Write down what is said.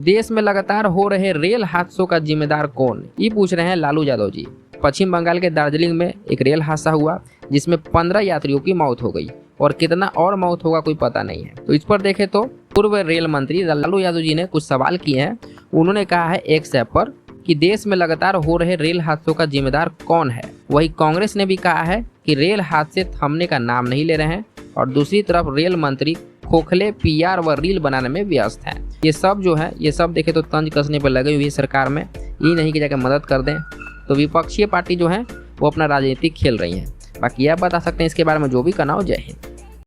देश में लगातार हो रहे रेल हादसों का जिम्मेदार कौन, ये पूछ रहे हैं लालू यादव जी। पश्चिम बंगाल के दार्जिलिंग में एक रेल हादसा हुआ जिसमें 15 यात्रियों की मौत हो गई और कितना और मौत होगा कोई पता नहीं है। तो इस पर देखें तो पूर्व रेल मंत्री लालू यादव जी ने कुछ सवाल किए हैं। उन्होंने कहा है एक्स ऐप पर कि देश में लगातार हो रहे रेल हादसों का जिम्मेदार कौन है। वही कांग्रेस ने भी कहा है कि रेल हादसे थमने का नाम नहीं ले रहे हैं और दूसरी तरफ रेल मंत्री खोखले पीआर व रील बनाने में व्यस्त हैं। ये सब जो है ये सब देखे तो तंज कसने पर लगे हुई है सरकार में, ये नहीं कि जाकर मदद कर दें। तो विपक्षीय पार्टी जो है वो अपना राजनीतिक खेल रही है। बाकी आप बता सकते हैं इसके बारे में जो भी कहना हो। जय हिंद।